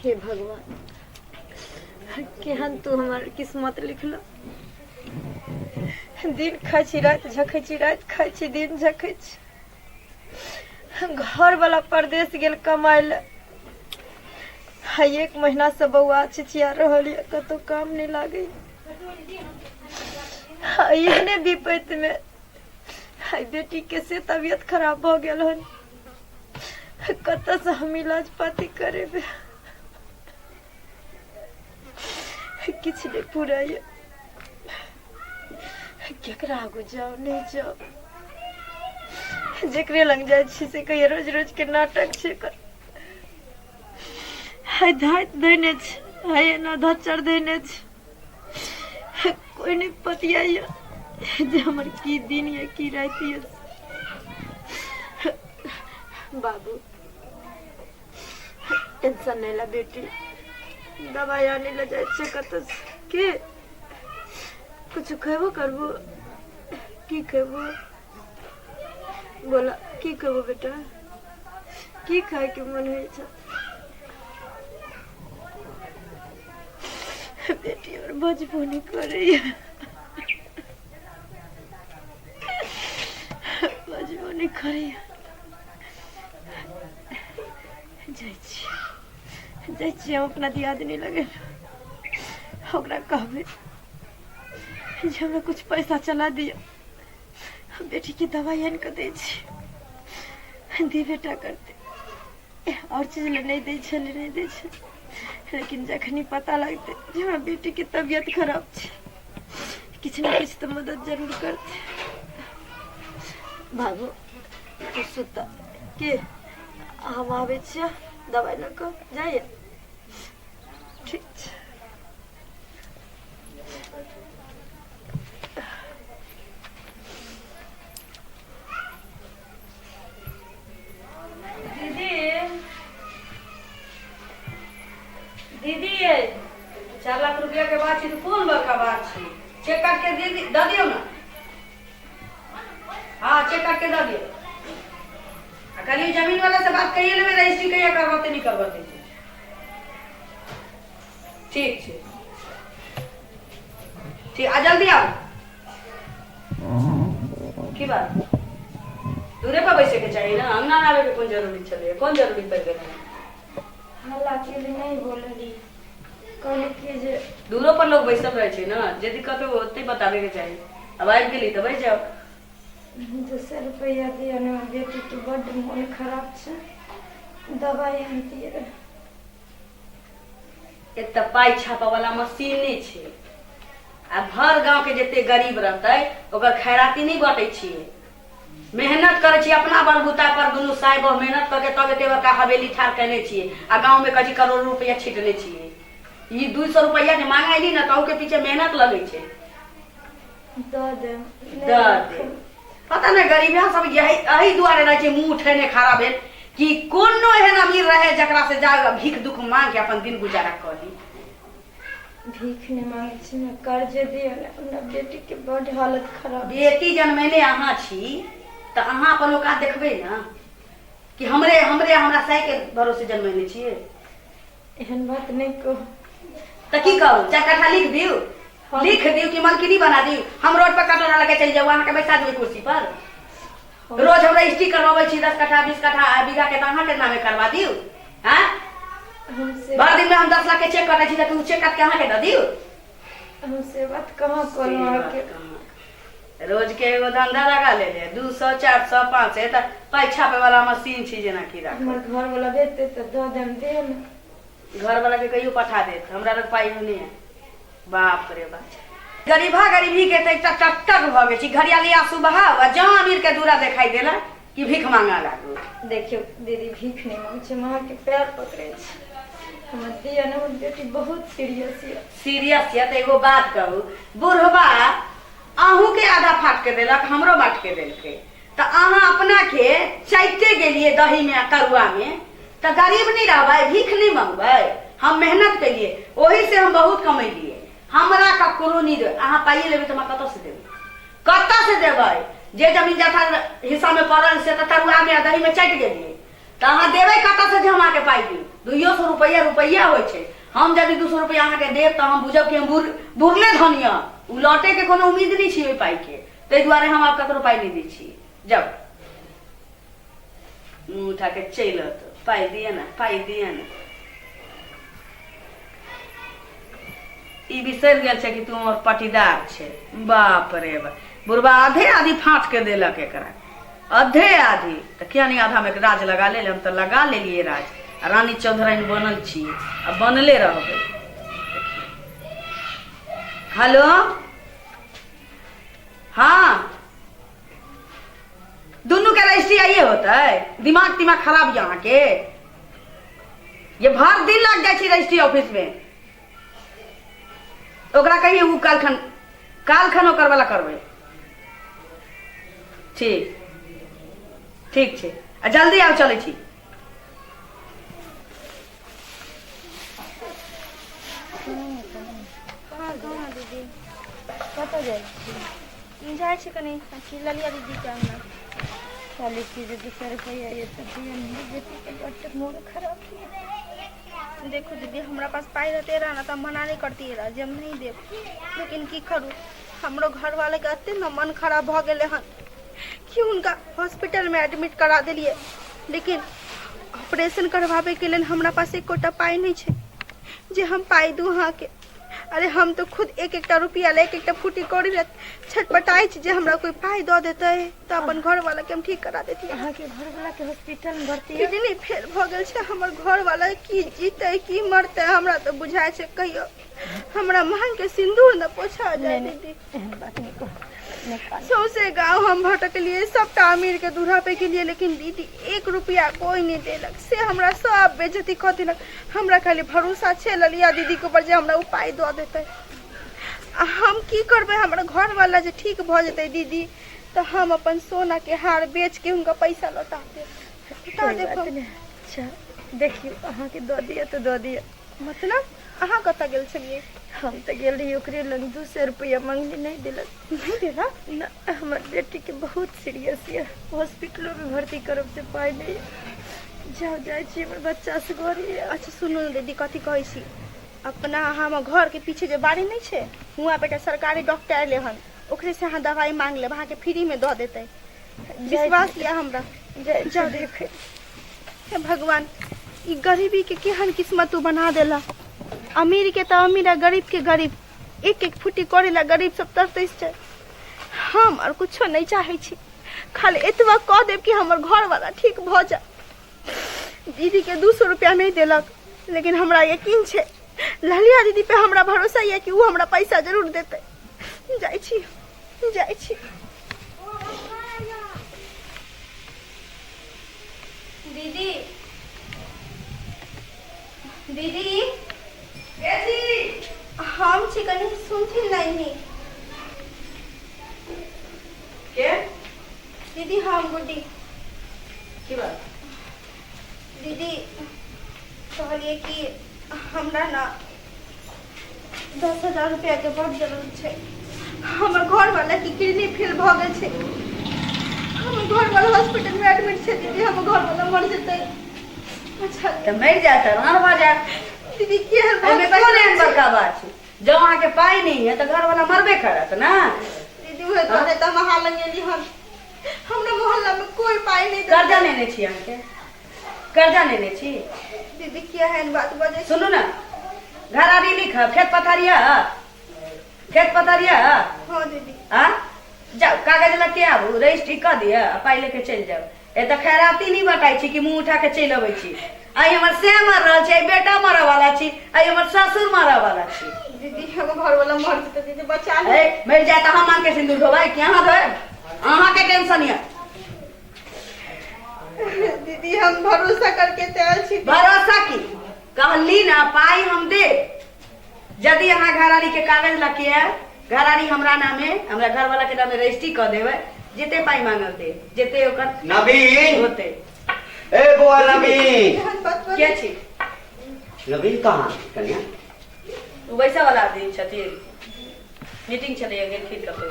हे भगवान, केहन तू हमार किस्मत लिखल। दिन खाई छी रात झकै छी, रात खाई छी दिन झकै छी। घर वाला परदेश गेल कमाए ले, 1 महीना से बउआ चिचिया रहल है, कतो काम नहीं लागे। एहने विपत में बेटी के से तबियत खराब हो गल हन, कत से हम इलाज पाती करेबे, किछ नहीं पूरा। केकरा आगू जाओ नहीं जाओ, जेकरे लग जाए से कहिए रोज रोज के नाटक छे कर। हाय धात देने छ, हाय ना धचर देने छ, कोई नहीं पतिया जे हमर की दिन है की रात है। बाबू टेंशन नहीं ला बेटी, दवाई आने ला जाए छे कत के कुछ खेबो करबो की खेबो, बोला की खेबो बेटा, की खाए के मन है छ। बेटी और बजबो नहीं करे, बजबो नहीं करे। जाय छी हम अपना दियादनी लगे, ओकरा कहबे जे हमरा कुछ पैसा चला दिया, बेटी की दवाई आन के दे छी, दी बेटा करते। और चीज नहीं दे छे, नहीं दे छे, लेकिन जखनी पता लगते जे हमरा बेटी की तबीयत खराब छे, किछ न किछ तो मदद जरूर करते। बाबू तू सुता के हम आवे छियै, दवाई ल के जाइए। ठीक छै। दीदी 4 लाख रुपया के बात तो कौन बड़का बात है, चेक काट के दे दियो ना। हाँ चेक काट के दे दियो। खाली जमीन वाला से बात करिए ले, रजिस्ट्री कहिया करवाते नहीं करवाते। ठीक है ठीक, आ जल्दी आओ। की बात दूरे पर बैसे के चाहिए ना, अंगना में आवे के कौन जरूरी चले, कौन जरूरी पड़ गए। हल्ला के लिए नहीं बोलली, कहले कि जे दूरो पर लोग बैसल रहे छे ना, जे दिक्कत हो ओते बतावे के चाहिए। अब आबि गेली तो बैठ जाओ। 200 रुपया दिया ना, बेटी के बड़ मन खराब छे, दवाई आनती रहे। एक तो पाई छापा वाला मशीन नहीं छे, आ भर गांव के जते गरीब रहते ओकर खैराती नहीं बांटे छिए। मेहनत करे छी अपना बलबूता पर, दुनू साहेब मेहनत करके तब एते बड़का हवेली ठार करने छिए, आ गांव में कजी करोड़ रुपया छिटने छिए। ई 200 रुपया जे मांगाइली ना तो के पीछे मेहनत लगे छे। दे पता नहीं गरीबिया सब यही दुआरे रहे छे मुंह उठेने खड़ा भेल कि कोनो एहन अमीर रहे जकरा से जा भीख दुख मांग के अपन दिन गुजारा कर ली। भीख नहीं मांगे छी ना, कर्जे दियो ना, हमरा बेटी के बड़ हालत खराब। बेटी जन्मेले अहाँ छी तो अहाँ अपन औकात देखबे ना कि हमरा साई के भरोसे जन्मेले छिए। एहन बात नहीं कहो तो की कहू, 4 कट्ठा लिख दियो, लिख दियो कि मलकिनी बना दियो। हम रोड पर कटोरा लेके चल जाऊ, अहाँ के बैठा देबै कुर्सी पर। रोज हमरा स्टिक करवाबै छी 10 कट्ठा 20 कट्ठा बीघा के, तो अहाँ के नामे करवा दियो। हां बार दिन में हम 10 लाख के चेक काटे छी, तो तू चेक काट के अहाँ के द दियो। हमसे बात कहां करो के, रोज के एगो धंधा लगा ले 200 400 500 त पाई छापे वाला मशीन छी जेना की राख। हमर घर वाला देते तो दे देम, दे ना। घर वाला के कहियो पठा देत, हमरा लग पाई नहीं है। बाप रे बाप, गरीबा गरीबी के त टक भ गेल छी। घरियाली आंसू बहाव, जहां अमीर के दूरा दिखाई देला कि भीख मांगा लागू। देखियो दीदी भीख नहीं मांगे छे, मां के पैर पकड़े छे। हमर दिया ना, हमर बेटी बहुत सीरियस है। सीरियस है तो एगो बात कहू, बुढ़वा आहू के आधा फाट के देलक, हमरो बांट के देलके, तो अहाँ अपना के चाइते गेलिए दही में तरुआ में, तो गरीब नहीं रहबै, भीख नहीं मांगबै। हम मेहनत कलिए, वही से हम बहुत कमेलिए। हमरा ककरो नहीं दे, अहाँ पाइए लेबै तो कत से देबै, कत से देबै। जे जमीन जथा हिस्सा में पड़ल से तो तरुआ में दही में चाट गेलिए, तो अहाँ देवे कतऽ से जे हम आके पाई दी 200 रुपया रुपया होइ छै। हम यदि 200 रुपया अहाँ के देब तो हम बुझब कि हम बुरले धनिया उ लौटे के कोनो उम्मीद नहीं छी ओइ पाई के, ताहि दुआरे हम आप ककरो पाई नहीं दै छी। जब मुँह उठा के चलत पाई दिए ना, पाई दिए ना। ई बिसरि गेल छै कि तू हमर पटीदार छै। बाप रे बाप, बुढ़बा आधे आधी फाँट के देलक एकरा, आधे आधी। तो क्या नहीं आधा में राज लगा ले, हम तो लगा ले लिए राज। रानी चौधराइन बनल छी आ बनले रहबै। हेलो हाँ, दोनों के रजिस्ट्री आइए होता है। दिमाग तिमाग खराब यहाँ के, ये भर दिन लग जाए रजिस्ट्री ऑफिस में। ओकरा कहिए वो काल खन ओकर वाला करबै। ठीक ठीक छै, आ जल्दी आउ, चलै छी। दीदी कतऽ जाइ छी कनि ललिया दीदी के अंगना चलै छी। जे 200 रुपया ये तो दिया नहीं देती तो बट मोड़ खराब। देखो दीदी हमरा पास पाई रहते रहा ना तो मना नहीं करती रहा जे हम नहीं देव, लेकिन की करूँ हमरो घर वाले के अते ना मन खराब भ गेले हन कि उनका हॉस्पिटल में एडमिट करा दिलिए, लेकिन ऑपरेशन करवावे के लिए हमरा पास एक कोटा पाई नहीं छे जे हम पाई दू हाँ के। अरे हम तो खुद एक रुपया ले एक फूटी कौड़ी ले छटपटाई छी जे हमरा कोई पाई दो देते तो अपन घर वाला के हम ठीक करा देती। अहाँ के घर वाला के हॉस्पिटल में भर्ती है किडनी फेल भ गेल छे। हमर घर वाला की जीते की मरते हमरा तो बुझाय छे। कहियो हमरा मांग के सिंदूर न पोछा जाए दीदी। बात नहीं को सौसे गाँव हम भटकलिए, सबटा अमीर के दूल्हा पे के लिए, लेकिन दीदी 1 रुपया कोई नहीं देलक। से हमरा सब बेइज्जती कर दिलक। हमरा खाली भरोसा छे ललिया दीदी के ऊपर जे हमरा उपाय दो देते। हम की करबे, हमरा घर वाला जे ठीक भ जेते दीदी तो हम अपन सोना के हार बेच के उनका पैसा लौटा देब। अच्छा देखियो अहाँ के दो दिया तो दो दिया। मतलब अहाँ कत गेल छलिए? हम तो गेल रही ओकरे लग 200 रुपया मांगली, नहीं दिलक। नहीं देला ना, हमार बेटी के बहुत सीरियस है, हॉस्पिटलों में भर्ती करब से पाई नहीं जाओ जाए छी हमर बच्चा से गरी। अच्छा सुनो दीदी कथी कहै छी, अपना हम घर के पीछे जे बाड़ी नहीं छे हुआ बेटा सरकारी डॉक्टर आले हन, ओकरे से अहाँ दवाई मांग लेब, अहाँ के फ्री में दो देते। विश्वास या हमरा। जाओ देखे भगवान ई गरीबी के केहन किस्मत बना देला। अमीर के तो अमीर आ गरीब के गरीब, एक फूटी करेला गरीब सब तरतैस छै। हम और कुछो नहीं चाहे छी, खाली एतबा कह देब कि हमर घर वाला ठीक भ जा। दीदी के 200 रुपया नहीं देलक, लेकिन हमरा यकीन छे ललिया दीदी पे हमरा भरोसा है कि वो हमरा पैसा जरूर देते। जाई छी जाई छी। दीदी दीदी हम छी कनी सुनती नहीं के दीदी। हम गुड्डी की बात दीदी कहलिए कि हमरा ना 10,000 रुपया के बहुत जरूरत है। हमर घर वाला की किडनी फेल भ गेल छे, हमर घर वाला हॉस्पिटल में एडमिट छे दीदी। हमर घर वाला मर जेते। अच्छा तो मर जाता रान भ जा दीदी की है एमे कोन एहन बड़का बात छै, जो अहाँ के पाई नहीं है तो घर वाला मरबे करत ना। दीदी होय तो ने त महा लंगेली हम, हमरा मोहल्ला में कोई पाई नहीं। कर्जा लेने छी अहाँ के, कर्जा लेने छी दीदी क्या है बात बजे। सुनू ना, घर आरी लिखब, खेत पथारिया हां दीदी। हां जाओ कागज लेके आबू, रजिस्ट्री कर दिया, पाई लेके चल जाओ। ए त खैराती नहीं बताई छी कि मुंह उठा के चल अबै छी। आई हमर से मर रहल छै, बेटा मरऽ वाला छी, आई हमर ससुर मरऽ वाला छी। दीदी हम घर वाला मर जेते दीदी, बचा ले। ए मर जाए त हम मांग के सिंदूर धोबै कि अहाँ धोबै? अहाँ के टेंशन है दीदी, हम भरोसा करके तैयार छी। भरोसा की कहली ना, पाई हम दे। यदि अहाँ घरारी के कागज लके आए, घरारी हमरा नामे, हमरा घर वाला के नामे रजिस्ट्री कर देबै, जेते पाई मांगल दे, जेते ओकर नवीन होते। ए बुआ नवीन के छी? नवीन कहाँ कन्या? उ वैसा वाला दिन छथिन, मीटिंग चले गेल खीर कतो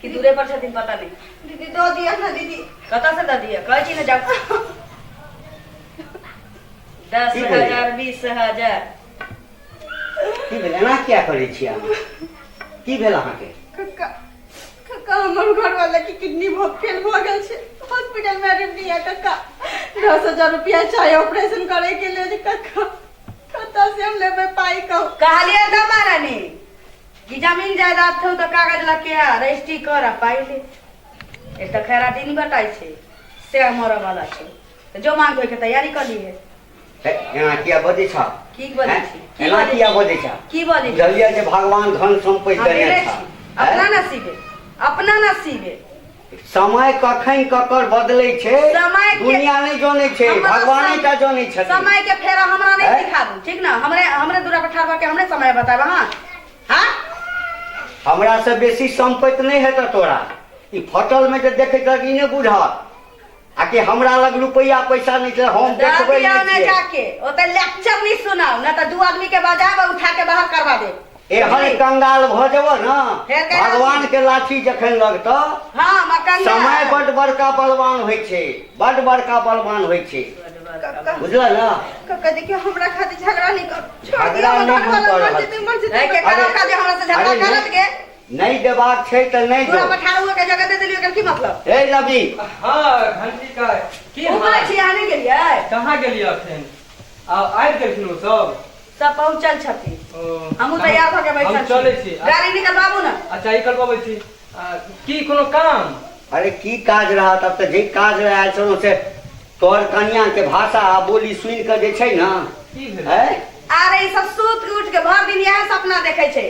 कि दूरे पर छथिन पता नहीं। दीदी दो दिया ना दीदी। कता से द दिया? कहै छी ना जाओ। 10,000 20,000 की भेल एना किया करै छी अहाँ की भेल अहाँके कक्का कक्का हमर घर वाला की किडनी फेल भ गेल छै हॉस्पिटल में एडमिट है कक्का 10,000 रुपया चाहिए ऑपरेशन करे के लिए कक्का कत्ता से हम लेबे पाई कहू कहलिए त महारानी कि जमीन जायदाद थौ तो कागज लग के रजिस्ट्री कर पाई ले एक तो खैराती नहीं बताई छे से हमारा वाला छे तो जो मांग के तैयारी कर ली है एना किया बजै छ की बोलै छी एना किया बजै छ की बोलै छी जलिया जे भगवान धन संपत्ति देने छ अपना नसीबे समय कखन ककर बदलै छै समय के- दुनिया नहीं जाने छै भगवान टा जाने छथिन समय के फेरा हमरा नहीं हैं? दिखा दू ठीक ना हमरे दूरा पर ठाड़ के हमरे समय बताब हाँ हमरा से बेसी संपत्ति नहीं हेत तोरा ई फटल में जे देखे तक ई नहीं बुझत आ कि हमरा लग रुपया पैसा नहीं छै हम देखबै दादिया नहीं ने छियै। जाके ओते लेक्चर नहीं सुनाओ ना तो दू आदमी के बजाब उठा के बाहर करवा दे एहन कंगाल भ जेबो न फेर केना भगवान के लाठी जखन लगतो हाँ मकान समय बड़ बड़का बलवान होइ छै बड़ बड़का बलवान होइ छै बुझल न कक्का देखियो हमरा खातिर झगड़ा नहीं कर छोड़ झगड़ा दियो नहीं हमर घर कर वाला रहल मर जेतै मर जेतै के अरे- करा जे हमरा से झगड़ा अरे करत के नहीं देबाक छै त नहीं दूरा दो पर ठाड़ के जगह दे देलियो की मतलब ए नबी हाँ घंटी का की ऊपर छी आने के लिए कहाँ गेलियै अखन आबि गेलखिन ओ सब पहुंचल छथि सब हमहू तैयार भ के बैठल हम चलै छी गाड़ी निकलबाबू ना अच्छा ई करबाबै छी की कोनो काम अरे की काज रहा तब त जे काज रहा छलो से तोर कन्या के भाषा आ बोली सुन के जे छै न की भेल हैं अरे ई सब सूत के उठ के भर दिन यह सपना देखे छै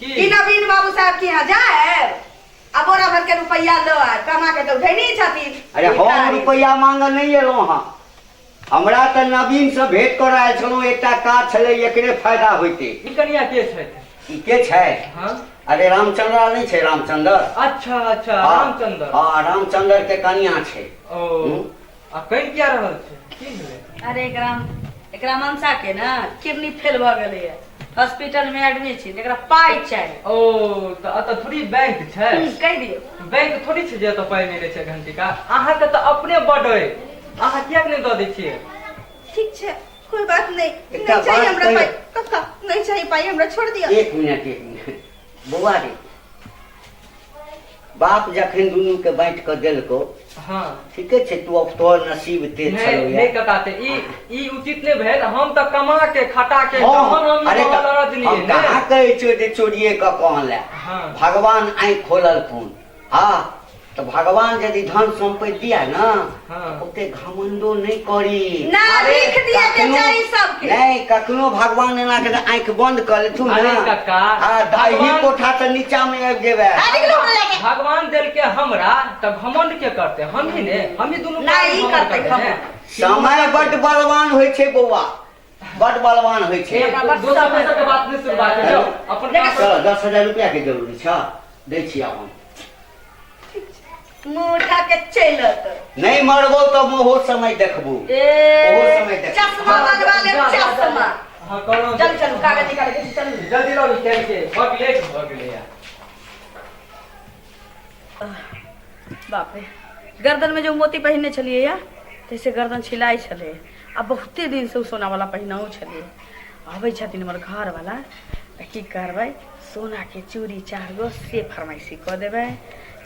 की कि नवीन बाबू साहब के यहाँ जाए आ बोरा भर के रुपया लो आए कमा के तो धनी छथिन अरे हम रुपया मांग नहीं एलो हाँ हमरा त नवीन से भेंट करायल छलो एकटा काज छले एकरे फायदा होइते ई कनिया के छथि ई के छै हाँ अरे रामचंद्र नहीं छै रामचंद्र अच्छा अच्छा हाँ, रामचंद्र हाँ रामचंद्र के कन्या छै ओ आ कहीं किया रहल छै की भेलै अरे एकरा मनसा के ना किडनी फेल भ गेलै है हॉस्पिटल में एडमिट छी एकरा पाई चाहिए ओ त अत थोड़ी बैंक छै कह दियो बैंक थोड़ी छै जे त पाई नहीं रहे छै घंटी का अहाँ के त अपने बड अइ अहाँ किया नहीं दऽ दै छियै ठीक छै कोई बात नहीं एकटा नहीं चाहिए बात हमरा कहियो। पाई कक्का नहीं चाहिए पाई हमरा छोड़ दिया एक मिनट बौआ रे बाप जखन दुनू के बांट के देलको हाँ ठीके छै तू अब तोहर नसीब तेज छलो नहीं कटाते ई उचित नहीं भेल हम त कमा के खटा के तहन हम अरे ई लड़त हम लिए कहाँ कहै छियौ जे चोरिये के कहले हाँ भगवान आँखि खोलल खून हाँ तो भगवान यदि धन संपत्ति दिया ना हाँ। ओते घमंडो नहीं करी ना अरे लिख दिया के कखनो- चाही सबके। नहीं कखनो भगवान एना के आँख बंद कर लेथु ना अरे कक्का, दाही भगवान- कोठा से नीचा में आबि जेबे भगवान दिल के हमरा त घमंड के करते हम ही ने हम ही दोनों नहीं घमंड करते करते हैं। समय बड बलवान होइ छै बौआ बड बलवान होइ छै एक दो सौ पैसा के बात नहीं शुरुआत है अपन काम चलो 10,000 रुपया के जरूरी छ दै छी हम मुंह उठा के चलत नहीं मरबो तो मोहो समय देखबू ओहो समय देख चश्मा बनवा ले चश्मा हाँ करो चल चल कागज निकाल के चल जल्दी लो निकल के बहुत लेट हो गए यार बाप रे गर्दन में जो मोती पहनने छलिए या तैसे गर्दन छिलाई छले आ बहुते दिन से उ सोना वाला पहिनाऊ छलिए आबै छथिन हमर घर वाला त की करबै सोना के चूड़ी 4 गो से फरमाइशी क देबै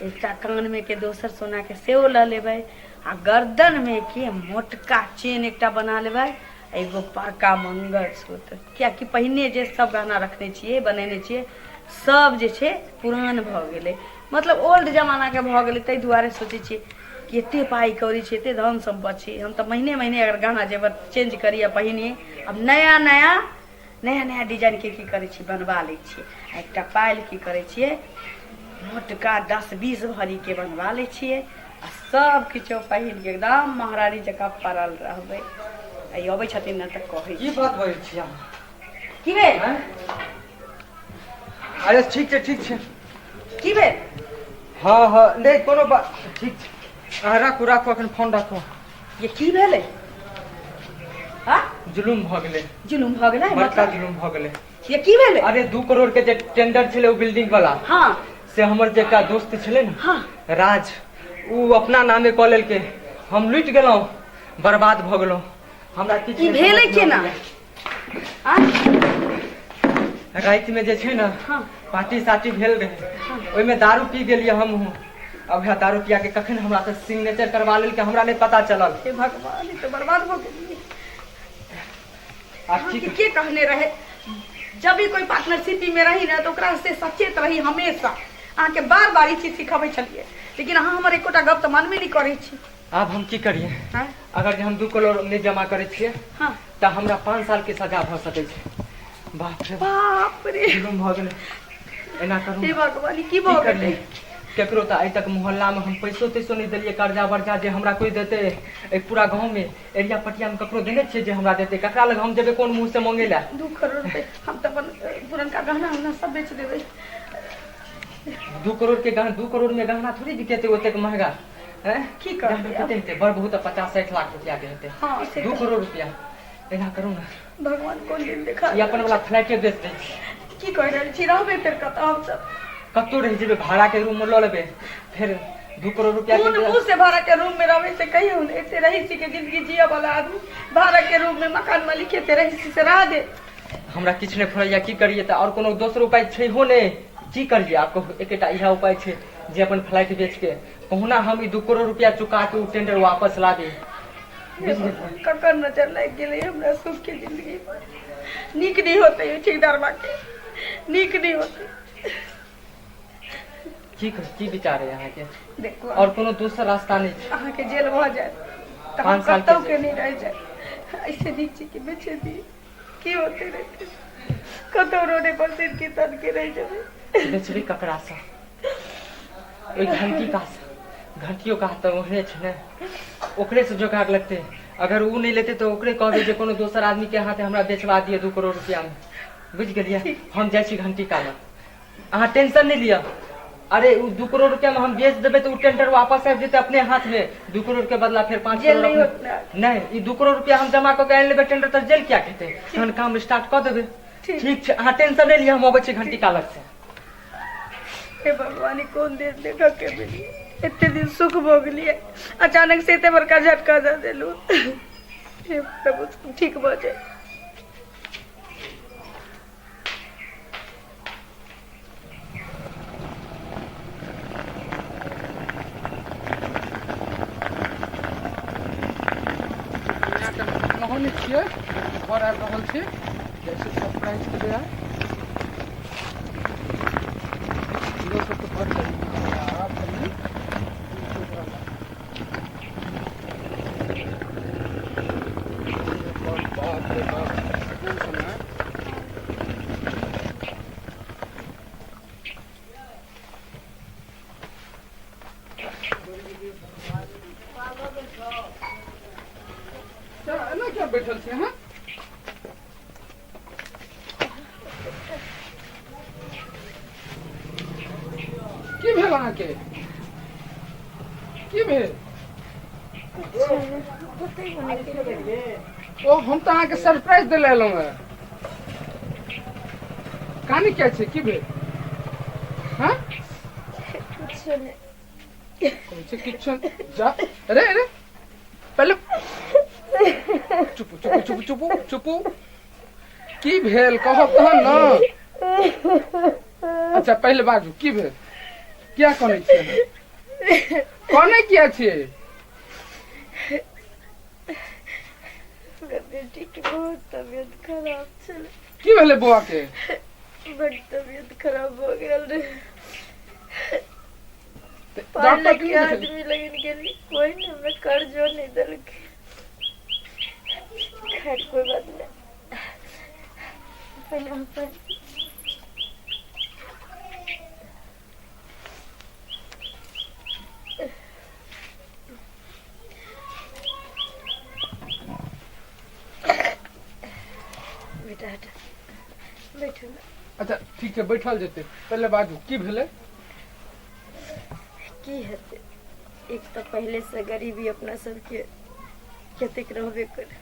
एकटा कान में के दोसर सोना के सेओ ल लेबै आ गर्दन में के मोटका चेन एकटा बना लेबै एगो बड़का मंगलसूत्र क्या कि पहिने जे सब गहना रखने छिए बनेने छिए सब जे छै पुरान भ गेलै मतलब ओल्ड जमाना के भ गेलै तै दुआरे सोचै छिए कि एते पाई कौड़ी छै एते धन सम्पत्ति छै हम त महीने महीने अगर गहना जेवर चेंज करिए पहिने अब नया नया डिजाइन के की करै छी बनवा लै छिए एकटा पायल की करै छिए मोटका 10-20 भरी के बनवा लै छिए आ सब किछो पहिन के एकदम महारानी जकाँ पड़ल रहबै आई अबै छथिन न त कहै की बात भइल छी अहाँ की भेल हैं? अरे ठीक छै की भेल हाँ हाँ नहीं कोनो बात ठीक छै अहाँ राखू अखन फोन राखू ये की भेलै हाँ जुलुम भ गेलै जुलुम भ गेलै बड़का मतलब जुलुम भ गेलै ये की भेलै अरे 2 करोड़ के जे टेंडर छलै ओ बिल्डिंग वाला हाँ से हमर जे एकटा दोस्त छलै ने हाँ राज उ अपना नामे कऽ लेलकै हम लुटि गेलहुँ बर्बाद भऽ गेलहुँ हमरा किछु ई भेलै केना? आ? राति में जे छै ना हाँ। पार्टी सार्टी भेल रहे, ओहिमे दारू पी गेलियै हम हूँ। अब है दारू पिया के कखन हमरा से सिग्नेचर करवा लेल के हमरा नहीं पता चलल। हे भगवान, ई तो बर्बाद हो गेली। आप अहाँ ठीक के कहने रहे जब भी कोई पार्टनरशिप में रही ना तो ओकरा से सचेत रही हमेशा। अहाँ के बार बार ई चीज सिखाबै छलिए, लेकिन अहाँ हमर एकोटा गप तो मानबे नहीं करै छी। अब हम की करिए? हाँ? अगर जे हम 2 करोड़ नहीं जमा करे छिए हाँ। तो हमरा 5 साल के सजा भ सकै छै। बाप रे बाप रे, जुलुम भ गेलै। एना करू हे भगवान, ई की की भ करिए? गेलै? केकरो तो आइ तक मोहल्ला में हम पैसो तैसो नहीं दिलिए, कर्जा वर्जा जे हमरा कोई देते। एक पूरा गांव में एरिया पटिया में ककरो देने छिए जे हमरा देते? ककरा लग हम जेबे कोन मुंह से मांगे ला? 2 करोड़ रुपए हम तो अपन पुरनका गहना उहना सब बेच देबै। 2 करोड़ के गहना, 2 करोड़ में गहना थोड़ी बिकेते ओतेक महंगा हैं? की करबै गहना अब? कते हेतै? बड़ बहुत 50-60 लाख रुपया के हेतै। हाँ, से 2 तो- करोड़ रुपया एना करू ना, भगवान कोन दिन देखा ये अपन वाला फ्लैटे बेच दै छी। की कह रहल छी? रहबै फेर कतऽ हम सब? कतौ रह जेबे, भाड़ा के रूम में ल लेबे, फिर 2 करोड़ रुपया कौन के मुंह से भाड़ा के रूम में रहबै से कहियो ने? एते रहीसी के जिंदगी जिया वाला आदमी भाड़ा के रूम में मकान मालिक एते रहीसी से रह दे। हमरा किछ नहीं फरैया, की करिए? त और कोनो दोसर उपाय छै हो ने? की करिए? आपको एकेटा इहा उपाय छै जे अपन फ्लैट बेच के कहुना हम ई 2 करोड़ रुपया चुका के उ टेंडर वापस ला दे। ककर नजर लग गेलै हमरा सुख के जिंदगी पर? नीक नहीं होते ठेकेदार बाके, नीक नहीं होते। की विचार है यहाँ के? देखो और कोनो दूसरा रास्ता नहीं छै? अहाँ के जेल भ जाए तो 5 साल के कतौ के नहीं रह जाए। ऐसे नीक चीज के बेचे दिए की होते रहते? कतौ रोने पर सिर की तन के रह जाबे। बेचबे ककरा से? एक घंटी का घंटियों का तो ओहने छै ने, ओकरे से जोगाड़ लगते। अगर उ नहीं लेते तो ओकरे कहबे जे कोनो दोसर आदमी के हाथे हमरा बेचवा दिए 2 करोड़ रुपया में। बुझ गेलिए? हम जाय छी घंटी का में, अहाँ टेंशन नहीं लिया। अरे उ 2 करोड़ रुपया में हम बेच देबे तो उ टेंडर वापस आबि जेते अपने हाथ में। 2 करोड़ के बदला फिर 5 जेल करोड़ नहीं अपने- होता। नहीं, ई 2 करोड़ रुपया हम जमा करके आनि लेबे टेंडर, तो जेल क्या खेते? तहन काम स्टार्ट कर देबे। ठीक छै, अहाँ टेंशन नहीं लिया, हम अबै छी घंटी कालक से। हे भगवान, ई कोन दिन देखा के मिली? एते दिन सुख भोग लिए, अचानक से एते बड़का झटका दे देलू। हे प्रभु, तुम ठीक भ जाए। कहने छियै घर आबि रहल छी, जैसे सरप्राइज के लिए लोग सबके घर चली आराम करिए। बाप रे बाप, कौन समय एना क्या बैठल छी अहाँ? की भेल अहाँके? की भेल? ओ हम तो अहाँके सरप्राइज दिले एलहुँ है। कहानी क्या छै? की भेल? हाँ किच्छो जा। अरे अरे पहले चुप चुप चुप चुप चुप। की भेल कहब तहन न। अच्छा पहले बाजू की भेल? क्या कहने छियै? कहने किया छियै? बेटी की बहुत तबीयत खराब चल। की भेलै बौआ के? बड़ तबीयत खराब हो गेल रे। डॉक्टर पढ़ले के के आदमी लगिन गेली, कोई ने हमें कर्जो नहीं देलकै। खैर कोई बात नहीं, पहले हम बेटा हटा बैठो ना। अच्छा ठीक है बैठल जेतै, पहले बाजू की भेलै? की हेतै? एक तो पहले से गरीबी अपना सबके कतेक रहबे करे।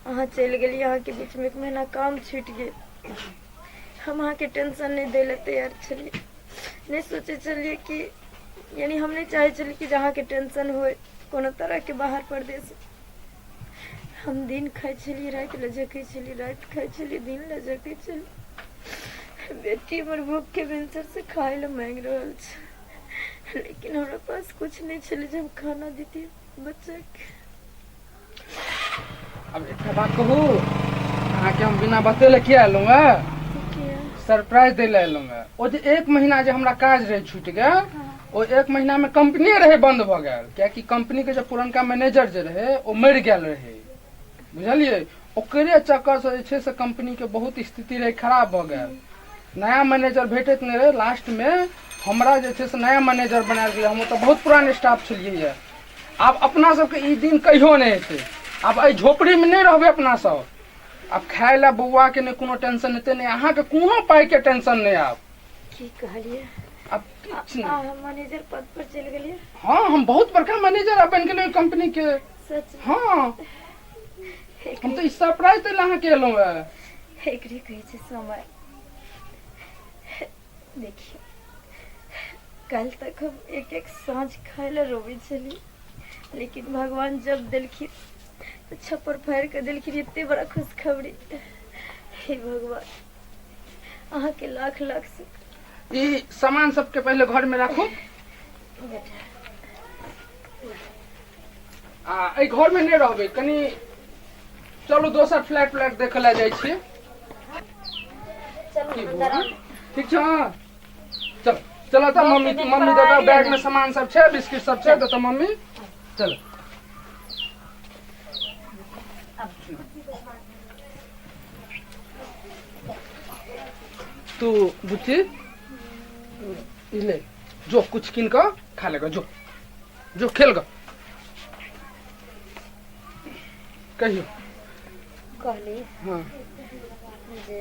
अहाँ चलि गेली, अहाँ के बीच में 1 महीना काम छूट गेल। हम अहाँ के टेंशन नहीं दे ले तैयार छलिए, नहीं सोचे चलिए कि यानी हम नहीं चाहे चलिए कि जहाँ के टेंशन होए कोनो तरह के बाहर परदेश। हम दिन खाइ छली राति लजकै छली राति खाइ छली दिन लजकै छली बेटी हमर भूख के बेंसर से खाए ला मांग रहल छै लेकिन हमरा पास कुछ नहीं छले जब खाना देती बच्चा के। अब एक बात कहू, अहाँके हम बिना बतेले किया एलहुँ सरप्राइज दै लए एलहुँ। ओ जे 1 महीना जे हमरा काज रहे छूटि गेल, ओ 1 महीना में कंपनी रहे बंद भ गेल, कियाकि कंपनी के जो पुरनका मैनेजर जे रहे ओ मरि गेल रहे, बुझलिए। ओकरे चक्कर से जे छै से कंपनी के बहुत स्थिति रहे खराब भ गेल। नया मैनेजर भेटैत नहीं रहे, लास्ट में हमरा जे छै से नया मैनेजर बनायल गेल। हम तो बहुत पुरान स्टाफ छलिए। आब अपना सबके ई दिन कहियो नहीं हेतै। आब एहि झोपड़ी में नहीं रहबै अपना सब। अब खाए ला बउआ के नहीं कोनो टेंशन हेतै, नहीं अहाँ के कोनो पाई के टेंशन नहीं। आब की कहलिए अब किछ नहीं। हम मैनेजर पद पर चल गेलिए। हाँ, हम बहुत बड़का मैनेजर बन गेलिए कंपनी के। सच हाँ, हम तो सरप्राइज दै अहाँ के एलहुँ है। एकरे कहै छै समय। देखिए कल तक हम एक एक साँझ खाए ला रोबे छली, लेकिन भगवान जब दिलखिन छप्पर फाड़ के दिलखिन इतने बड़ा खुशखबरी। हे भगवान अहाँ के लाख लाख शुक्र। ई सामान सबके पहले घर में राखू। बेटा एहि घर में नहीं रहबै, कनी चलू दोसर फ्लैट देखे ला जाइ छियै। चलो अंदर आओ। ठीक छै, चल चलो तो मम्मी दादा बैग में सामान सब छै, बिस्किट सब छै, तो मम्मी चलो। तू बुच्ची ले जो कुछ किन कर खा लेगा, जो खेल गा। कहियो कहली हाँ जे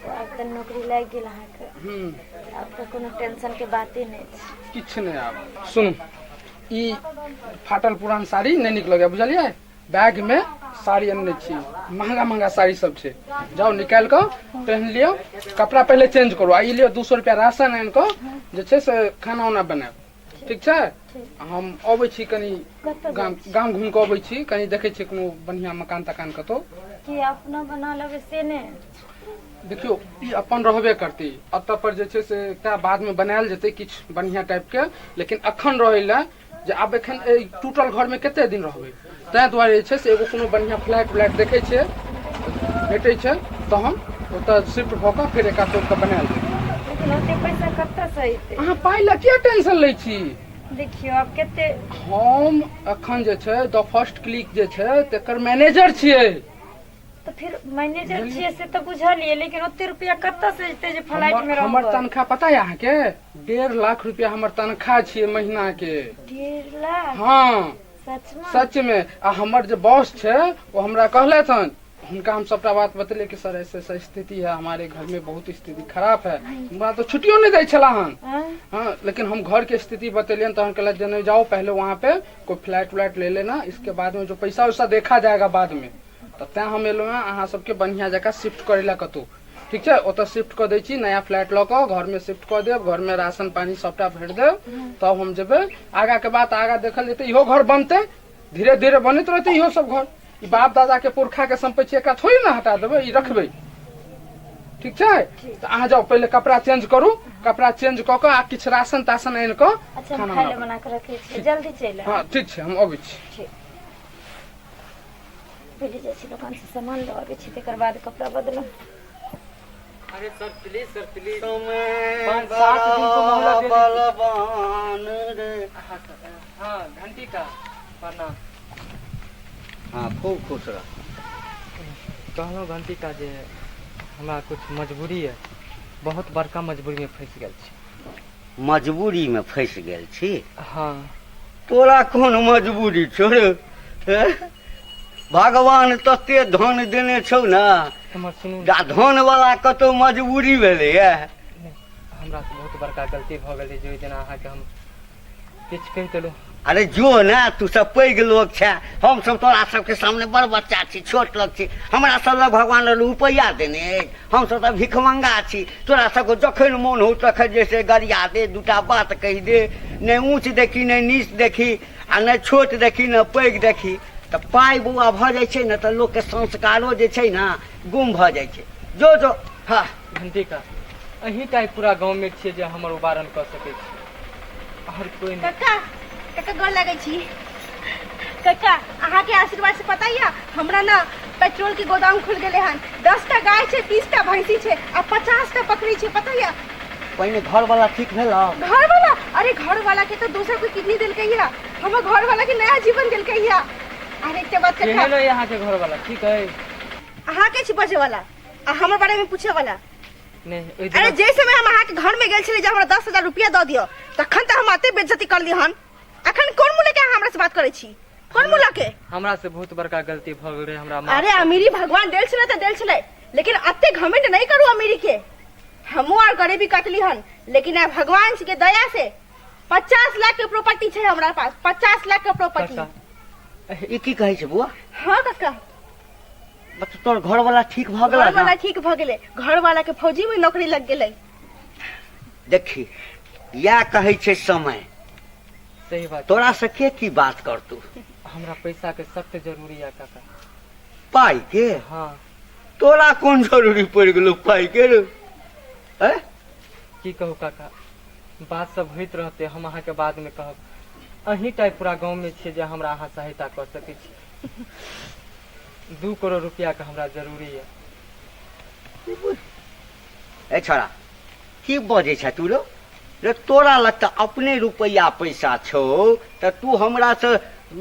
अब तो नौकरी लग गेल अहाँके, अब तो कोनो टेंशन के बाते नहीं छै। किछ नहीं। आब सुनू, ई फाटल पुरान साड़ी नहीं निक लगे, बुझलिए। बैग में साड़ी अनने छी, महंगा महंगा साड़ी सब छै, जाओ निकाल कर पहन लियो। कपड़ा पहले चेंज करो। आ लियो 200 रुपया राशन आनि कऽ जे छै से खाना उना बनाएब, ठीक छै। हम अबै छी कनी गाम घूम के अबै छी, कनी देखै छी कोनो बढ़िया मकान तकान कतौ कि अपना बना लेबै से नहीं। देखियो ई अपन रहबे करती, अतः पर जे छै से एकटा बाद में बनायल जेतै किछ बढ़िया टाइप के, लेकिन अखन रहै ला जे आब एखन टूटल घर में कते दिन रहबै, ताहि दुआरे जे छै से एगो कोनो बढ़िया फ्लैट देखै छै, भेटै छै तहन ओतऽ शिफ्ट भऽ कऽ फेर एका तोड़ कऽ बनायल जेतै। लेकिन ओते पैसा कतऽ से अयतै? अहाँ पाइ ला किया टेंशन लै छी? देखियो अब केते हम अखन जे छै द फर्स्ट क्लिक जे छै तेकर मैनेजर छियै। तो फिर मैनेजर छियै से तो बुझलिए, लेकिन ओते रुपया कतऽ से अयतै जे फ्लाइट में रहबै? हमर तनख्वाह पता है अहाँ के? 1.5 लाख रुपया हमर तनख्वाह छियै महीना के। 1.5 लाख? हाँ सच में? सच में। आ हमर जे बॉस छै वो हमरा कहलथि हन, हुनका हम सबटा बात बतेलिए कि सर ऐसे ऐसा स्थिति है, हमारे घर में बहुत स्थिति खराब है। हमरा तो छुट्टियों नहीं दै छला हन। हाँ, लेकिन हम घर के स्थिति बतेलियन तो कहलक जे नहीं जाओ पहले वहाँ पे कोई फ्लैट ले लेना, इसके बाद में जो पैसा वैसा देखा जाएगा बाद में। तो तैं हम एलहुँ हैं अहाँ सबके बढ़िया जगह शिफ्ट करे ला कतौ, ठीक छै। ओतऽ शिफ्ट कऽ दै छी, नया फ्लैट लऽ कऽ घर में शिफ्ट कऽ देब, घर में राशन पानी सबटा भेट देब, तब हम जेबै। आगा के बात आगा देखल जेतै, इहो घर बनतै, धीरे धीरे बनैत रहतै इहो सब घर। ई बाप दादा के पुरखा के संपत्ति एकरा थोड़ी ना हटा देबै, ई रखबै, ठीक छै। तो अहाँ जाओ पहले कपड़ा चेंज करू, कपड़ा चेंज कऽ कऽ आ किछु राशन ताशन आनि कऽ अच्छा खाना खाए ले बना के रखे छी, जल्दी चलि आउ। हाँ ठीक छै, हम अबै छी। ठीक। पहले जाइ छी दुकान से सामान लऽ आबै छी, तकर बाद कपड़ा बदलम। अरे सर प्लीज 5-7 दिन को मोहलत दे बलवान। हाँ घंटी का प्रणाम। हाँ खूब खुश रह। कहलहुँ घंटी का जे हमरा कुछ मजबूरी है, बहुत बड़का मजबूरी में फंस गेल छी। मजबूरी में फंस गेल छी? हाँ। तोरा कोन मजबूरी छौ रे? भगवान तते धन देने छौ ना, हमर सुनू धन वाला कतौ मजबूरी भेलै है? हमरा से बहुत बड़का गलती भऽ गेल, जे जेना अहाँके हम किछु कहि देलहुँ। अरे जो ना, तू सब पैघ लोग छै, हम सब तोरा सबके सामने बड़ बच्चा छी, छोट लोग छी। हमरा सब लग भगवान रुपैया देने, हम सब तो भिखमंगा छी। तोरा सबके जखन मोन हो तखन जैसे गरिया दे, दूटा बात कहि दे, नहीं ऊंच देखी नहीं नीच देखी, आ नहीं छोट देखी नहीं पैघ देखी। तऽ पाइ बौआ भऽ जाइ छै ने तऽ लोकके संस्कारो जे छै ने गुम भऽ जाइ छै। जो जो हाँ घंटी का अहीं टाइप पूरा गाँव में छियै जे हमर उबारण कऽ सकै छी, और कोई नहीं। कक्का कक्का गोर लागै छी। कक्का अहाँ के आशीर्वाद से पता या हमरा ना पेट्रोल के गोदाम खुल गेले हन। 10 टा गाय छै, 30 टा भैंसी छै आ 50 टा बकरी छै, पता या? पहिने घर वाला ठीक भेल? घर वाला? अरे घर वाला के तो दूसरा कोई किडनी दिल के या, हमर घर वाला के नया जीवन दिल के या। अरे एक बात केहन कक्का, है यहाँ के घर वाला? ठीक है अहाँ के छी बजे वाला आ हमर बारे में पूछे वाला? नहीं ओइ अरे दिन जैसे मैं हम अहाँ के घर में गेल छली जे हमरा 10,000 रुपया दऽ दियो, तखन त हम आते बेइज्जती कर ली हन। अखन कोन मुले के अहाँ हमरा से बात करे छी? कोन मुला के? हमरा से बहुत बड़का गलती भ गेलै हमरा माफ अरे अमीरी भगवान देल छले त देल छले, लेकिन अत्ते घमंड नहीं करू अमीरी के। हमू और गरीबी कटली हन, लेकिन आ भगवान के दया से 50 लाख के प्रॉपर्टी छै हमरा पास। 50 लाख के प्रॉपर्टी। कक्का ई की कहै छै बुआ? हाँ कक्का, बस तोर घर वाला ठीक भऽ गेल घर वाला ना? ठीक भ गेले, घर वाला के फौजी में नौकरी लग गेले। देखी या कहै छै समय, सही बात। तोरा से के की बात करतू? हमरा पैसा के सख्त जरूरी है काका। पाई के? हाँ तोरा कोन जरूरी पड़ गेलो पाई के रे? हैं? की कहू काका, बात सब होइत रहते, हम अहाँ के बाद में कहब। अहीं टाइप पूरा गाँव में छियै जे हमरा अहाँ सहायता कर सकै छी। 2 करोड़ रुपया के हमरा जरूरी है। ए छोरा की बजे छ तू लो? रे तोरा लग तऽ अपने रुपया पैसा छौ तऽ तू हमरा से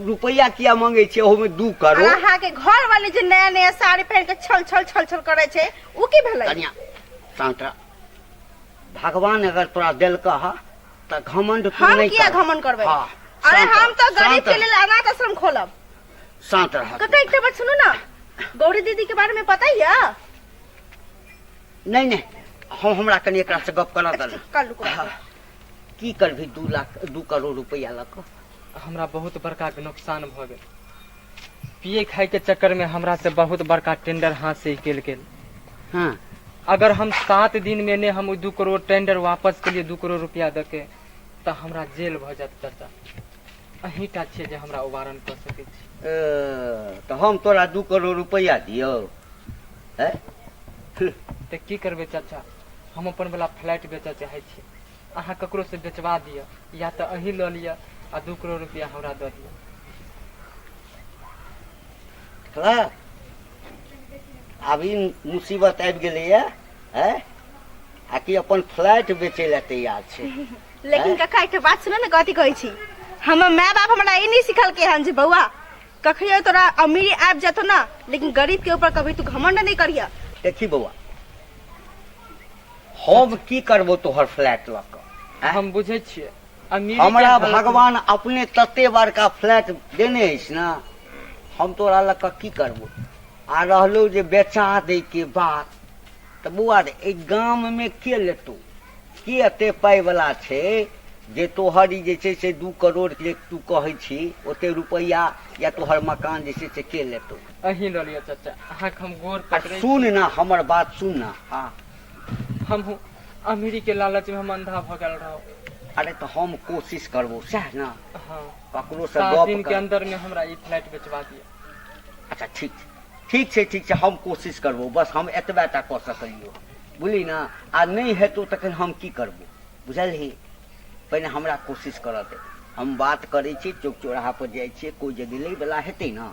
रुपया किया मांगे छै? ओहो में 2 करोड़? अहाँ के घर वाले जे नया नया साड़ी पहन के छल छल छल छल करे छै, उ की भेलै? कन्या शांत रह। भगवान अगर तोरा देलक हा तऽ घमंड तू हम नहीं किया कर। घमंड करबै? हाँ, अरे शांत हम तो रह, गरीब शांत के रह, लिए अनाथ आश्रम खोलब। शांत रह। कक्का एक बात सुनो ना, गौरी दीदी के बारे में पता ही है? नहीं नहीं, हमरा कनी एकरा से गप करा दल। कल रुको। की करभी 2 करोड़ रुपया लक? हमरा बहुत बड़का के नुकसान भ गेल। पिए खाए के चक्कर में हमरा से बहुत बड़का टेंडर हाथ से निकल गेल। हाँ अगर हम 7 दिन में ने हम 2 करोड़ टेंडर वापस के लिए 2 करोड़ रुपया दके तो हमरा जेल भ जात चाचा। अहीं टा छियै जे हमरा उबारण कर सकै छी। तो हम तोरा 2 करोड़ रुपया दियो? है? तो की करबे चाचा, हम अपन वाला फ्लैट बेचे चाहे छी। अहाँ ककरो से बेचवा दिया या तो अहीं ल लिया आ 2 करोड़ रुपया हमरा दे दिया। हाँ? अभी मुसीबत आबि गेलै है? आ कि अपन फ्लैट बेचे ला तैयार छै? लेकिन कक्का एक बात सुनो ना, कथी कहै छी, हमर माय बाप हमरा ई नहीं सिखल के हन जे बउआ कखियो तोरा अमीरी आबि जातो ना, लेकिन गरीब के ऊपर कभी तू घमंड नहीं करिया। देखी बौआ, हम की करबो तोहर फ्लैट लऽ कऽ? हम बुझे छियै अमीरी हमरा के हालत- भगवान अपने तते बड़का फ्लैट देने अछि ना, हम तोरा लऽ कऽ की करबो? आ रहलो जे बेचा दै के बात, तऽ बौआ रे एहि गाम में के लेतो? के एते पाइ वाला छै जे तोहर ई जे छै से 2 करोड़ के तू कहै छी ओते रुपया या तोहर मकान जे छै से के लेतो? अहीं ल लिया चाचा। अहाँ के हम गोर आ पकड़े सुन ना हमर बात सुन ना। हाँ हम अमीरी के लालच में हम अंधा भ गेल रहो। अरे तो हम कोशिश करबो सह ना, हाँ ककरो से 7 दिन गप के कर। अंदर में हमरा ई फ्लैट बेचवा दिया। अच्छा ठीक छै, ठीक छै, ठीक छै, हम कोशिश करबो। बस हम एतबे टा कऽ सकलियो, बुझली ना? आ नहीं हेतौ तखन हम की करबो, बुझलही? पहिने हमरा कोशिश करऽ दे। हम बात करै छी, चौक चौराहा पर जाइ छियै, कोई जगह लै वाला हेतै ना,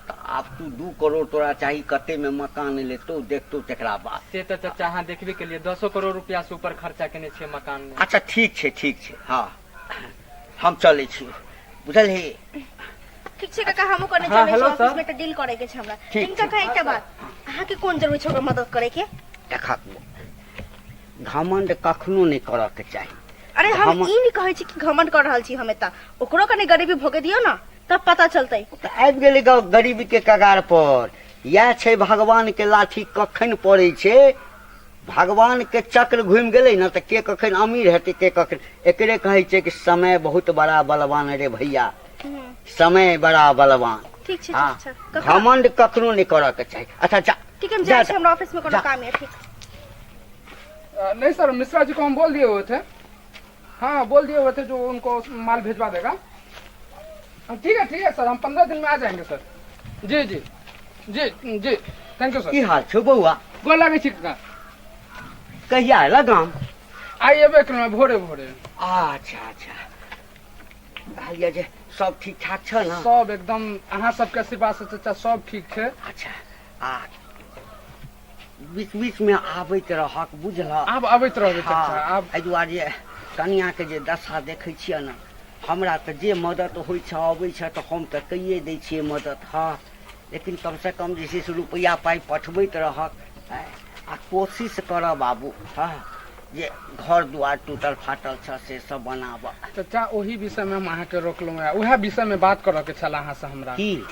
तऽ आब तू 2 करोड़ तोरा चाही, कते में मकान लेतो देखतो तकरा बाद। से तो चाचा अहाँ देखबे के लिए 10 करोड़ रुपया से ऊपर खर्चा केने छियै मकान में। अच्छा ठीक छै, ठीक छै, हाँ हम चलै छी, बुझलही? ठीक छै कक्का, हमहू कने हाँ, चलै छी हेलो ऑफिस सर। में, डील करे के छै हमरा। ठीक लेकिन कक्का एकटा बात, अहाँ के कोन जरूरी छै ओकर मदद करे के? देखा घमंड कखनो नहीं करऽ के चाही। अरे हम हम- ई नहीं कहै छी कि घमंड कर रहल छी हम एता, ओकरो कने गरीबी भोगे दियो ना, तब पता चलतै। तऽ आबि गेलै गरीबी के कगार पर। इएह छै भगवान के लाठी कखन पड़ै छै, भगवान के चक्र घुमि गेलै ना तऽ के कखन अमीर हेतै के कखन। एकरे कहै छै कि समय बहुत बड़ा बलवान रे भैया, समय बड़ा बलवान। ठीक छै हाँ, ठीक छै कक्का, घमंड कखनो नहीं करऽ के चाही। अच्छा जा ठीक है हम जा, जाए छी, हमरा ऑफिस में कोनो जा। काम है। ठीक, नहीं सर, मिश्रा जी को हम बोल दिए हुए थे। हाँ बोल दिए हुए थे, जो उनको माल भिजवा देगा। ठीक है सर, हम 15 दिन में आ जाएंगे सर। जी जी जी जी, थैंक यू की सर। हाल छौ बौआ? गोर लागै छी काका। कहिया आयल गाम? आइ एबे केलहुँ भोरे भोरे। अच्छा कहलिए जे सब ठीक ठाक छ ना? सब एकदम अहाँ सबके आशीर्वाद से चाचा सब ठीक छै। अच्छा आ बीच बीच में आबैत रहक बुझल? आब अबैत रहबै चाचा। आब एहि दुआरे जे कनिया के जे दशा देखै छियै ने, हमरा तऽ जे मदद होइ छै अबै छै तऽ हम तऽ कइए दै छियै मदद। हाँ, लेकिन कम से कम जे छै से रुपैआ पाइ पठबैत रहक आ कोशिश करब बाबू, हाँ, जे घर दुआर टूटल फाटल छ से सब बनाबऽ। चाचा ओही विषय में हम अहाँके रोकलहुँ है, उएह विषय में बात करऽ के छल अहाँ से हमरा। की?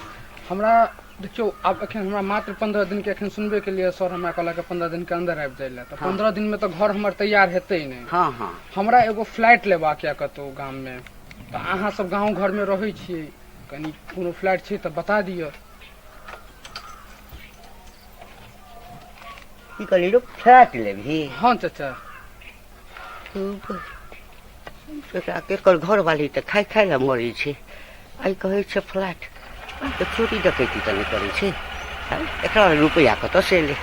हमरा देखियौ, आब एखन हमरा मात्र 15 दिन के एखन सुनबे के लिए सर हमरा कहलक 15 दिन के अंदर आबि जाइले, तऽ 15 दिन में तो घर हमर तैयार हेतै नहीं। हाँ हमरा एगो फ्लैट लेबाक यऽ कतौ गाम में, तऽ अहाँ सब गाँव घर में रहै छियै, कनी कोनो फ्लैट छै तऽ बता दिअ। की कहली रो, फ्लैट लेबही? हाँ चाचा। केकर घर वाली तऽ खाइ लए मरै छै, आइ कहै छै फ्लैट, तऽ चोरी डकैती तऽ नहि करै छै। एकरा रुपैआ कतऽ से ले?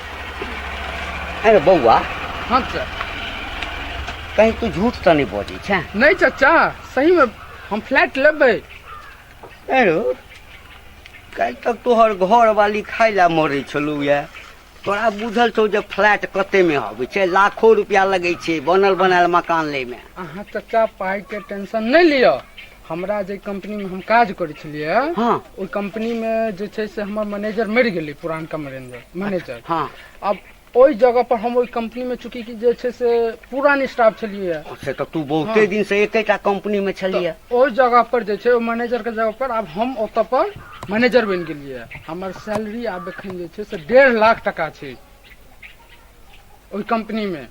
अरे बौआ, हाँ चाचा। कहीं तू झूठ तऽ नहीं बजै छै? नहीं चाचा, सही में हम फ्लैट लेबै। अरे काल्हि तक तोहर घर वाली खाइ लए मरै छलू ये, तोरा बुझल छौ जे फ्लैट कते में अबै छै? लाखों रुपया लगै छै बनल बनायल मकान ले में। अहाँ चाचा पाई के टेंशन नहीं लियो। हमरा जे कंपनी में हम काज करै छलियै, हाँ। ओई कंपनी में जे छै से हमर मैनेजर मरि गेलै, पुरानका मैनेजर। हाँ। अब ओई जगह पर हम ओई कंपनी में चूंकि कि जे छै से पुरान स्टाफ छलियै, से तो तू बहुते हाँ। दिन से एकेटा कंपनी में छलियै। ओई जगह पर जे छै ओ मैनेजर के जगह पर अब हम ओतऽ पर मैनेजर बनि गेलियै। हमर सैलरी आब एखन जे छै से 1.5 लाख टका छै ओई कंपनी में।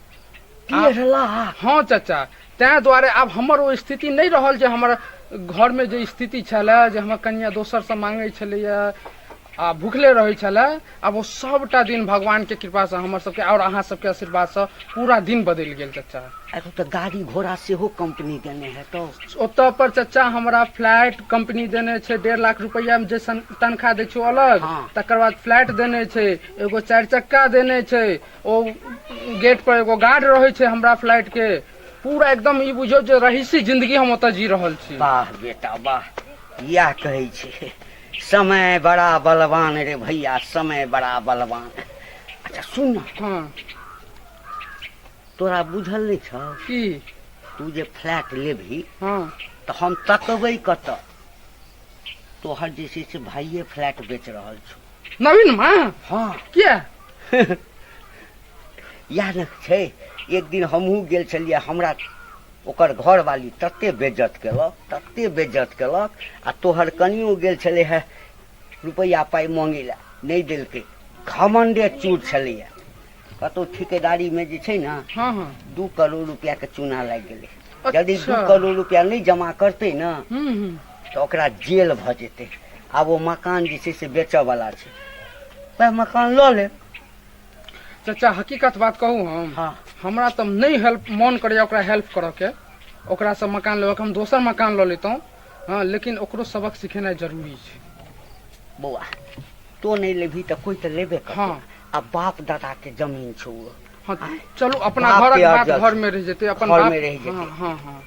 1.5 लाख? हाँ चाचा, तैं दुआरे आब हमर ओ स्थिति नहीं रहल जे हमर घर में जे स्थिति छलै, जे हमर कनिया दोसर से मांगे छलैया आ भूखले रहै छलै, आब ओ सबटा दिन भगवान के कृपा से हमर सबके और अहाँ सबके आशीर्वाद से पूरा दिन बदलि गेल चाचा। एगो तो गाड़ी घोड़ा सेहो कंपनी देने है तो? ओतऽ पर चाचा हमरा फ्लैट कंपनी देने छै 1.5 लाख रुपया में, जे तनख्वाह दै छौ अलग। हाँ। तकर बाद फ्लैट देने छै, एगो 4 चक्का देने छै, ओ गेट पर एगो गार्ड रहै छै हमरा फ्लैट के। पूरा एकदम ई बुझो जे रहीसी जिंदगी हम ओतऽ जी रहल छी। वाह बेटा वाह, यह कहै छै समय बड़ा बलवान रे भैया, समय बड़ा बलवान। अच्छा सुन ना, हाँ। तोरा बुझल नहीं छौ की? तू जे फ्लैट लेबही हाँ। तो हम तकबै कतऽ? तोहर जे छै से भाइये फ्लैट बेच रहल छौ। नवीन माँ? हाँ। क्या? याद न छै, एक दिन हमहूँ गेल छलियै, हमरा ओकर घर वाली तते बेइज्जत केलक आ तोहर कनियो गेल छलै है रुपैया पाइ मांगे ला, नहीं देलकै, घमंडे चूर छलैया। कतौ ठेकेदारी में जे छै ना, हाँ हाँ। 2 करोड़ रुपया के चूना लागि गेलै। अच्छा। यदि 2 करोड़ रुपया नहीं जमा करतै ना तो ओकरा जेल भ जेतै। आब वो मकान जे छै से बेचऽ वाला छै, वह मकान लऽ ले। चाचा हकीकत बात कहूँ हम, हाँ। हमरा तो नहीं हेल्प मन करे ओकरा हेल्प करऽ के, ओकरा से मकान लेबऽ के, हम दोसर मकान लऽ लेतौं। हाँ, लेकिन ओकरो सबक सिखेनाइ जरूरी छै। बौआ तो नहीं लेभी तो कोई तो लेबे करतै। हाँ। अब बाप दादा के जमीन छौ। हाँ, चलो अपना बाप घर के के बात अर्जन घर में रह जेते, अपन घर बाप में रह जेतै। हाँ हाँ हाँ।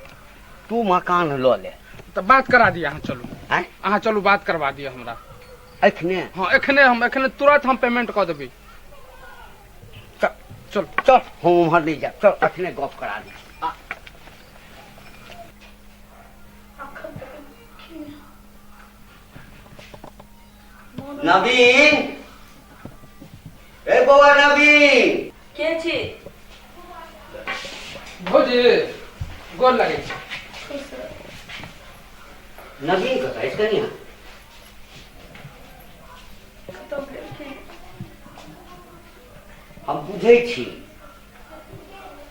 तू मकान लऽ ले। तो बात करा दिया। हाँ चलो, आय अहाँ चलू बात करवा दिया हमरा। एखने? हाँ एखने तुरंत हम पेमेंट कऽ देबै। चल चल, हम उम्हर नहीं जा, चल एखने गप करा दी। नवीन, ए बौआ नवीन। के छी? भौजी गोर लगै छै। नवीन कतऽ अछि कनिया? हम बुझै छी,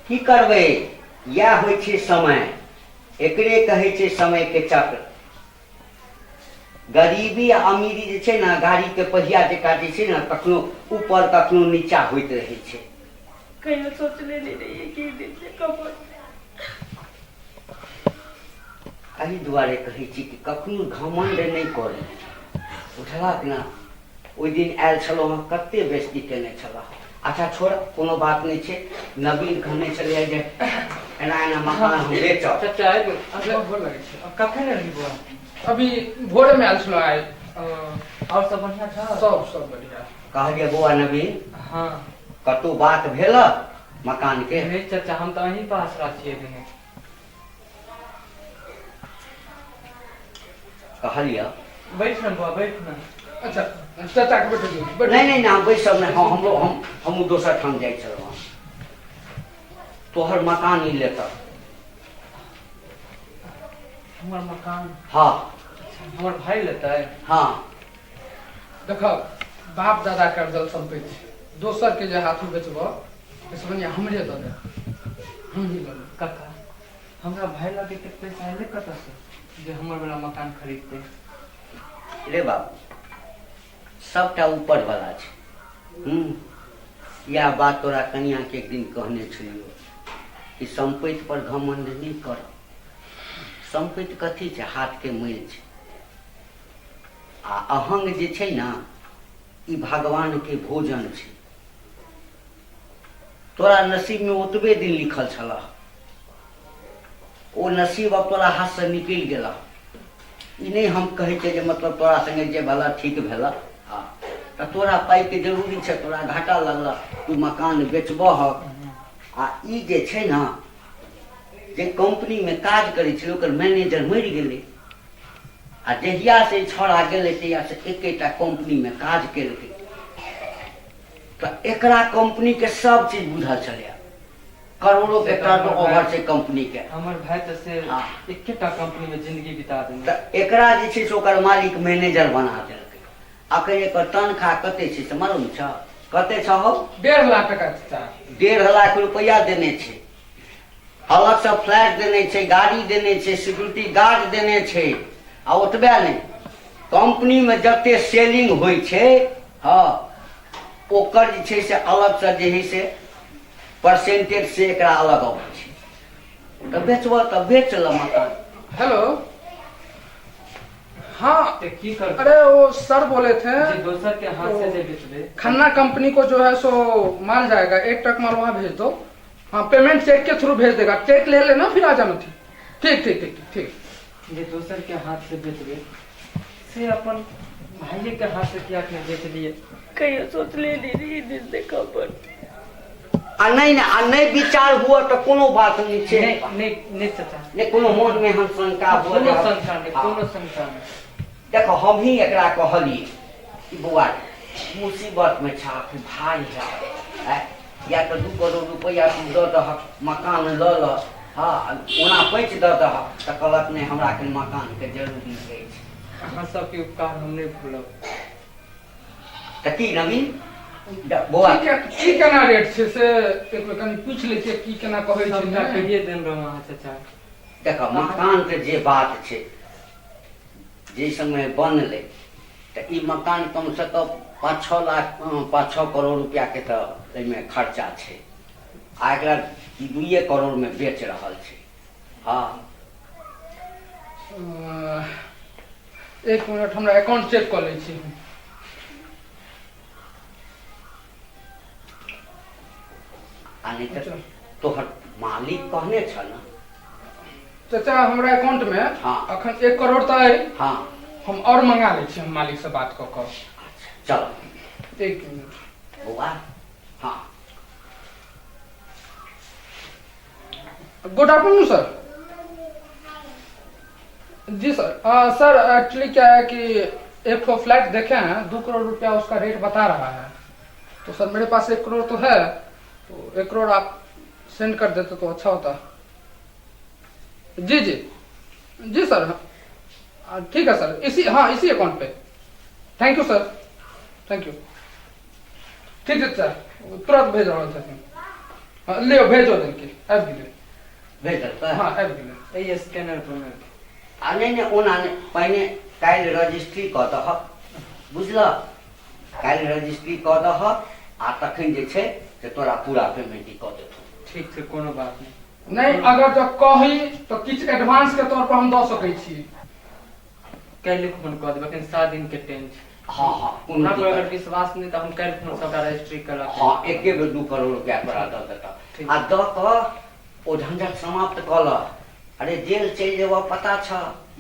की करबै, यह होइ छै समय, एकरे कहै छै समय के चक्र। गरीबी आ अमीरी जे छै ने, गाड़ी के पहिया जेका जे छै ने, कखनो ऊपर कखनो नीचा होइत रहै छै। कहियो सोचले नहीं रहिए कि दिन से कब एहि दुआरे कहै छी कि कखनो घमण्ड नहि करी, बुझलक ने। ओहि दिन आयल छलहुँ हँ, कते बेइज्जती केने छलह। अच्छा छोड़, कोनो बात नहीं छे। नवीन कहने चले जे एना एना मकान हम बेचब। चाचा भोर लगे छे, अब कखन रही बुआ? अभी भोरे में आयल छलहुँ आइ। और सब बढ़िया था? सब बढ़िया। कहलिए बौआ नवीन, हाँ कतौ बात भेल मकान के? नहीं चाचा, हम तो अहीं पास रहिए दिन। कहलिए बैठ न बुआ, बैठ न। अच्छा चाचा के बैठो। नहीं हम बैसब नहीं, हम दोसर ठाम जाइ छलहुँ। तोहर मकान ही लेता। हमार मकान? हाँ हमार भाई लेता है। हाँ देखो, बाप दादा के अर्जल संपत्ति दोसर के जे हाथों बेचब से बढ़िया हमरे दे दे, हम ही लऽ लेब। काका हमरा भाई लगे के पैसा आइले कतऽ से जे हमर वाला मकान खरीदते? रे बाबू, सबटा ऊपर वाला छै। यह बात तोरा कनिया के एक दिन कहने छलियो कि संपत्ति पर घमंड नहीं कर। संपत्ति कथी छै? हाथ के मैल छै। आ अहंग जे छै ना, ई भगवान के भोजन छै। तोरा नसीब में ओतबे दिन लिखल छलह, ओ नसीब अब तोरा हाथ से निकलि गेला। ई नहीं हम कहै छै जे मतलब तोरा संगे जे भेला ठीक भेला। हाँ, तो तोरा पाई के जरूरी छै, तोरा घाटा लगला, तू मकान बेचबह। आ ई जे छै ना, जे कंपनी में काज करै छलै ओकर मैनेजर मरि गेलै। आ जहिया से छोड़ा गेलै तहिया से एकेटा कंपनी में काज केलकै। तो एकरा कंपनी के सब चीज बुझल छलै, करोड़ों के टर्नओवर छै कंपनी के। हमर भाई तो से हाँ। एकेटा कंपनी में जिंदगी बिता देने। तो एकरा जे छै से ओकर मालिक मैनेजर बना देलकै। अखन एकर तनख्वाह कते छै से मालूम छ? कते छ हो? 1.5 लाख टका चाचा। 1.5 लाख रुपया देने छै। अलग से फ्लैट देने छै, गाड़ी देने छै, सिक्योरिटी गार्ड देने छै। आ ओतबे नहीं, कंपनी में जते सेलिंग होइ छै, हाँ, ओकर जे छै से अलग से जे है से परसेंटेज से एकरा अलग अबै छै। तो बेचब तो बेच ल मकान। हेलो, हाँ तो की कर? अरे वो सर बोले थे जी दोसर के हाथ से बेच दे। खन्ना कंपनी को जो है सो माल जाएगा, 1 ट्रक माल वहाँ भेज दो। हाँ, पेमेंट चेक के थ्रू भेज देगा, चेक ले लेना फिर आ जाना। ठीक ठीक ठीक ठीक। जे दोसर के हाथ से बेच दे से अपन भाई के हाथ से क्या के बेच लिए? कहियो सोचले नहीं दिन देखा पर। आ नहीं विचार हुआ तो कोनो बात नहीं छै। नहीं चाचा, नहीं कोनो मन में हम शंका हुआ। कोनो शंका नहीं, कोनो शंका नहीं। देखो हम ही एकरा कहलिए कि बौआ मुसीबत में छा कि भाई है, या तो 2 करोड़ रुपया तू दऽ दह, मकान लऽ ल। हाँ, ओना पैच दऽ दह तो कहलक नहीं हमरा के मकान के जरूरी छै। अहाँ सबके उपकार हम नहीं भूलब। तो की नवीन बौआ की केना रेट छै से एक बेर कनी पूछ लै छियै, की केना कहै छै सबटा ने। कहिए देन रहो अहाँ चाचा। देखो मकान के जे बात छै, जे समय बनले तो ई मकान कम से कम 5-6 करोड़ रुपया के तो एहिमे खर्चा छै। आ एकरा 2 करोड़ में बेच रहल छै। हाँ, एक मिनट हमरा अकाउंट चेक कर लै छी। आ नहीं तो तोहर मालिक कहने छ ना? चाचा हमरा अकाउंट में हाँ। अखन 1 करोड़ तो है। हाँ हम और मंगा ले छी, हम मालिक से बात कऽ कऽ। चलो 1 मिनट बौआ। हाँ गुड आफ्टरनून सर। जी सर। सर एक्चुअली क्या है कि एक तो फ्लैट देखे हैं, 2 करोड़ रुपया उसका रेट बता रहा है। तो सर मेरे पास 1 करोड़ तो है, तो 1 करोड़ आप सेंड कर देते तो अच्छा होता। जी जी जी सर। ठीक है सर, इसी अकाउंट पे। Thank you sir, thank you. ठीक है सर, तुरंत भेज रहा हूँ। ले भेजो देंगे, ऐप गिले। भेज देता है। हाँ ऐप गिले। ये स्कैनर पर आ नहीं ओना नहीं, पहिने काल्हि रजिस्ट्री कऽ दह, बुझल? काल्हि रजिस्ट्री कऽ दह, आ तखन जे छै से तोरा पूरा पेमेंट कऽ देथुन। ठीक छै, कोनो बात नहीं। नहीं अगर जब कही तो किछ एडवांस के तौर पर हम दऽ सकै छी। कैले फोन कऽ देबै, लेकिन 7 दिन के टाइम छै। हाँ हाँ हमरा पर अगर विश्वास नहीं तो हम कैले फोन सबटा रजिस्ट्री करा। हाँ एके बेर 2 करोड़ रुपया तोरा दऽ देता आ दऽ कऽ ओ झंझट समाप्त कऽ ल। अरे जेल चलि जेबऽ पता छ,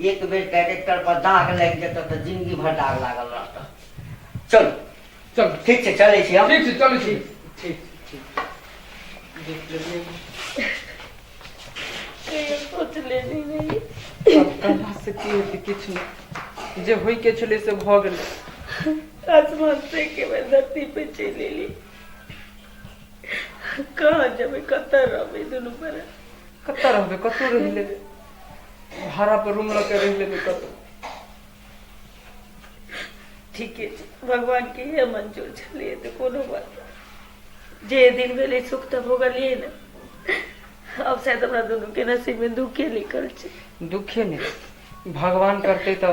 एक बेर कैरेक्टर पर दाग लागि जेतऽ तऽ जिंदगी भर दाग लागल रहतऽ। चल चल ठीक छै चलै छी हम। ठीक छै चलै छी। ठीक ठीक देख लेलिए कहियो सोचले नहीं अब कला से की हेतै, किछ नहीं, जे होय के छलै से भऽ गेलै। आसमान से के मैं धरती पे चली ली। कहाँ जब कतर रहे दोनों पर कतऽ रहबै, कतौ रहि लेबै, भाड़ा पर रूम लऽ के रहि लेबै कतौ। ठीके छै, भगवान के ये मंजूर छलिए तो कोनो बात जे दिन भेले सुख तऽ भोगलिए न। अब शायद हमरा दोनों के नसीब में दुखे लिखल छै। दुखे नहीं, भगवान करते तो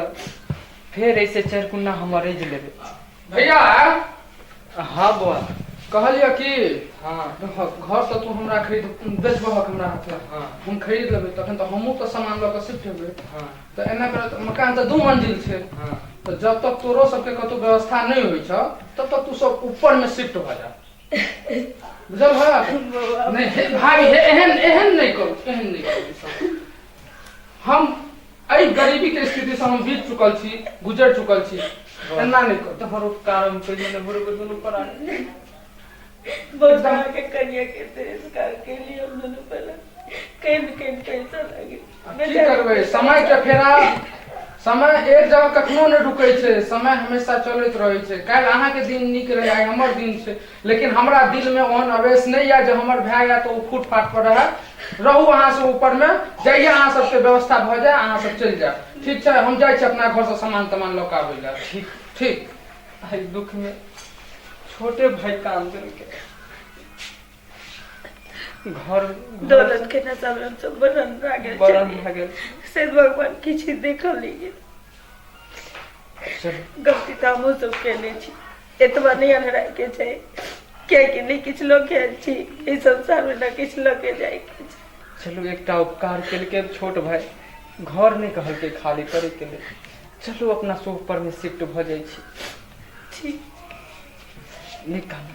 फिर ऐसे 4 कुन्ना हम अरेज लेबै। भैया हाँ बुआ। कहलिए कि हाँ घर तो तू हमरा खरीद बेचबह हमरा हाथ में। हाँ हम खरीद लेबै तखन तो हमहूँ तो सामान लऽ कऽ शिफ्ट हेबै। हाँ तो एना कर मकान तो 2 मंजिल छै। हाँ तो जब तक तोरो सबके कतौ व्यवस्था नहीं होइ छ तब तक तू सब ऊपर में शिफ्ट हो जा। बुझल है नहीं हे भाई हे एहन एहन नहीं करू, एहन नहीं करू सब। हम एहि गरीबी के स्थिति से हम बीत चुकल छी, गुजर चुकल छी, एना नहीं करू। तोहर उपकार हम कहियो ने बुरबे दुनू पर आ। बहुत बड़ा के कन्या के तिरस्कार के लिए हम दोनों पहले कहीं न कहीं पैसा लगे। की करबै, समय के फेरा, समय एक जगह कखनो नहीं रुकै छै, समय हमेशा चलैत रहै छै। काल्हि अहाँके दिन नीक रहै, आइ हमर दिन छै, लेकिन हमरा दिल में ओहन आवेश नहीं है जे हमर भाई या तो ओ फूट फाट पर रहे। रहू अहाँ से ऊपर में, जाइए अहाँ सबके व्यवस्था भऽ जाए, अहाँ सब चलि जाए। ठीक छै, हम जाइ छी अपना घर से सामान तमान लऽ कऽ आबै लए। ठीक ठीक आई दुख में छोटे भाई काम देलके, घर दौलत के नशा में हम सब बरन रागे बरन भऽ गेल। से भगवान किछ देखल लीजिए। चल गलती तो हम सब केने छी, एतबा नहीं अनहरा के छै क्या कि नहीं किछ लोग के छी इस संसार में ना किछ लोग के जाए के छै। चलू एकटा उपकार केलके छोट भाई, घर नहीं कहलके खाली करे के लिए। चलू अपना सोप पर में शिफ्ट भ जाई छी। ठीक निकाल